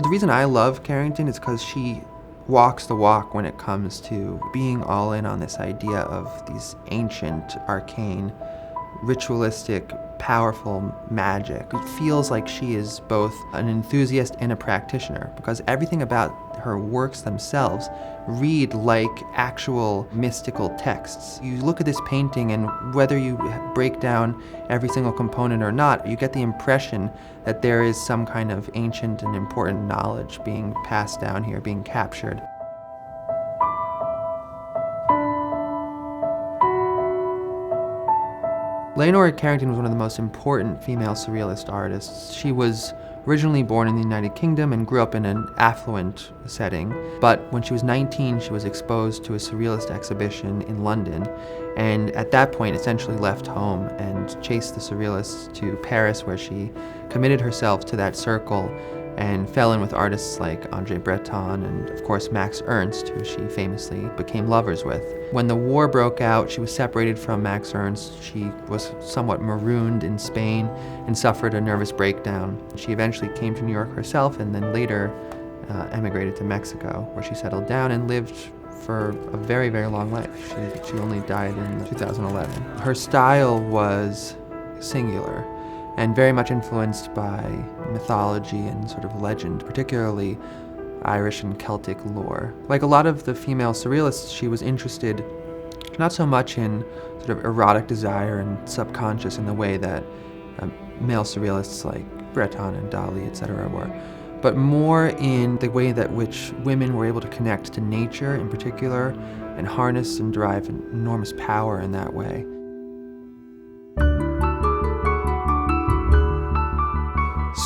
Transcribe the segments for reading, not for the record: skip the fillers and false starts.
The reason I love Carrington is because she walks the walk when it comes to being all in on this idea of these ancient, arcane, ritualistic, powerful magic. It feels like she is both an enthusiast and a practitioner, because everything about her works themselves read like actual mystical texts. You look at this painting, and whether you break down every single component or not, you get the impression that there is some kind of ancient and important knowledge being passed down here, being captured. Leonora Carrington was one of the most important female surrealist artists. She was originally born in the United Kingdom and grew up in an affluent setting, but when she was 19, she was exposed to a surrealist exhibition in London, and at that point essentially left home and chased the surrealists to Paris, where she committed herself to that circle and fell in with artists like Andre Breton and, of course, Max Ernst, who she famously became lovers with. When the war broke out, she was separated from Max Ernst. She was somewhat marooned in Spain and suffered a nervous breakdown. She eventually came to New York herself and then later emigrated to Mexico, where she settled down and lived for a very, very long life. She only died in 2011. Her style was singular and very much influenced by mythology and sort of legend, particularly Irish and Celtic lore. Like a lot of the female surrealists, she was interested not so much in sort of erotic desire and subconscious in the way that male surrealists like Breton and Dali, etc. were, but more in the way that which women were able to connect to nature in particular and harness and derive enormous power in that way.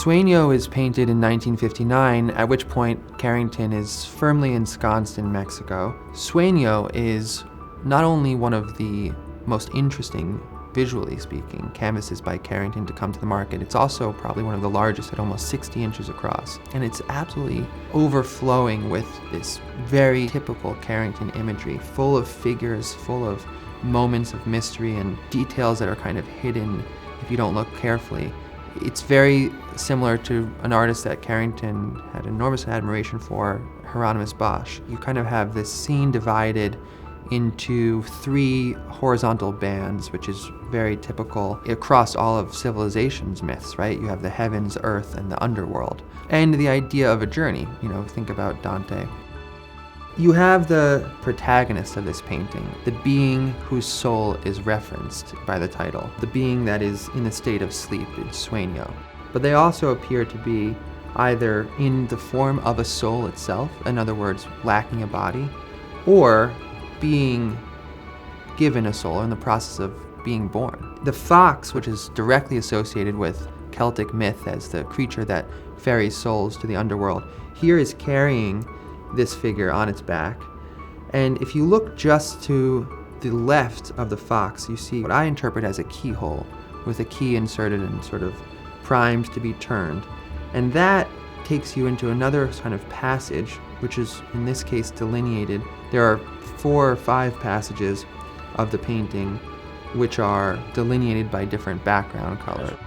Sueño is painted in 1959, at which point Carrington is firmly ensconced in Mexico. Sueño is not only one of the most interesting, visually speaking, canvases by Carrington to come to the market, it's also probably one of the largest at almost 60 inches across. And it's absolutely overflowing with this very typical Carrington imagery, full of figures, full of moments of mystery and details that are kind of hidden if you don't look carefully. It's very similar to an artist that Carrington had enormous admiration for, Hieronymus Bosch. You kind of have this scene divided into three horizontal bands, which is very typical across all of civilization's myths, right? You have the heavens, earth, and the underworld. And the idea of a journey, think about Dante. You have the protagonist of this painting, the being whose soul is referenced by the title, the being that is in a state of sleep, in Sueño. But they also appear to be either in the form of a soul itself, in other words, lacking a body, or being given a soul, in the process of being born. The fox, which is directly associated with Celtic myth as the creature that ferries souls to the underworld, here is carrying this figure on its back. And if you look just to the left of the fox, you see what I interpret as a keyhole with a key inserted and sort of primed to be turned. And that takes you into another kind of passage, which is in this case delineated. There are 4 or 5 passages of the painting which are delineated by different background color.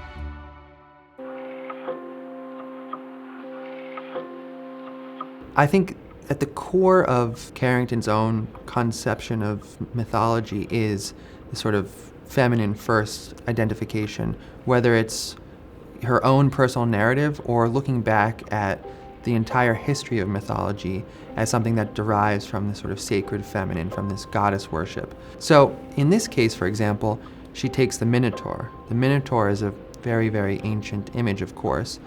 I think at the core of Carrington's own conception of mythology is the sort of feminine first identification, whether it's her own personal narrative or looking back at the entire history of mythology as something that derives from this sort of sacred feminine, from this goddess worship. So in this case, for example, she takes the Minotaur. The Minotaur is a very, very ancient image, of course,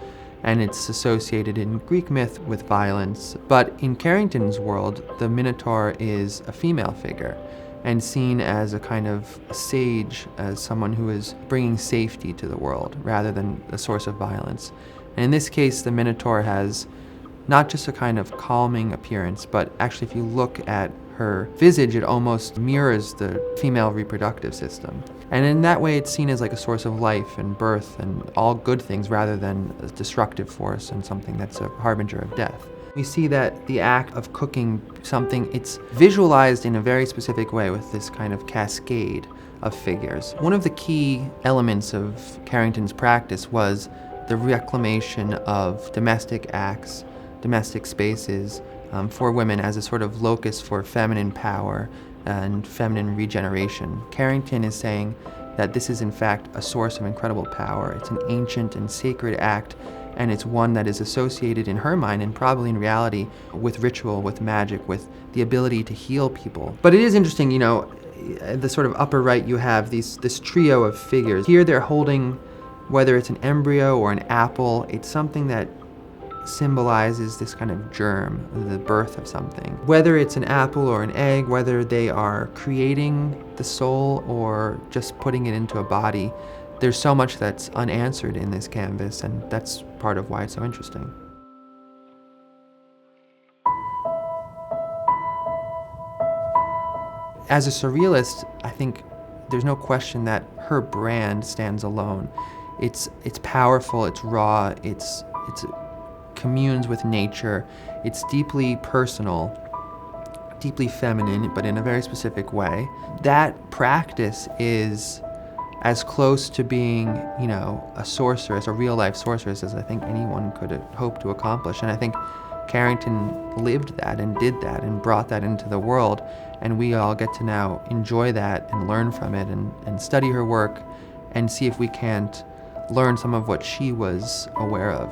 and it's associated in Greek myth with violence. But in Carrington's world, the Minotaur is a female figure and seen as a kind of sage, as someone who is bringing safety to the world rather than a source of violence. And in this case, the Minotaur has not just a kind of calming appearance, but actually if you look at her visage, it almost mirrors the female reproductive system. And in that way, it's seen as like a source of life and birth and all good things rather than a destructive force and something that's a harbinger of death. We see that the act of cooking something, it's visualized in a very specific way with this kind of cascade of figures. One of the key elements of Carrington's practice was the reclamation of domestic acts, domestic spaces for women as a sort of locus for feminine power and feminine regeneration. Carrington is saying that this is in fact a source of incredible power. It's an ancient and sacred act, and it's one that is associated in her mind, and probably in reality, with ritual, with magic, with the ability to heal people. But it is interesting, you know, the sort of upper right, you have this trio of figures. Here they're holding, whether it's an embryo or an apple, it's something that symbolizes this kind of germ, the birth of something. Whether it's an apple or an egg, whether they are creating the soul or just putting it into a body, there's so much that's unanswered in this canvas, and that's part of why it's so interesting. As a surrealist, I think there's no question that her brand stands alone. It's powerful, it's raw, it's communes with nature, it's deeply personal, deeply feminine, but in a very specific way. That practice is as close to being, you know, a sorceress, a real-life sorceress, as I think anyone could hope to accomplish. And I think Carrington lived that and did that and brought that into the world, and we all get to now enjoy that and learn from it and study her work and see if we can't learn some of what she was aware of.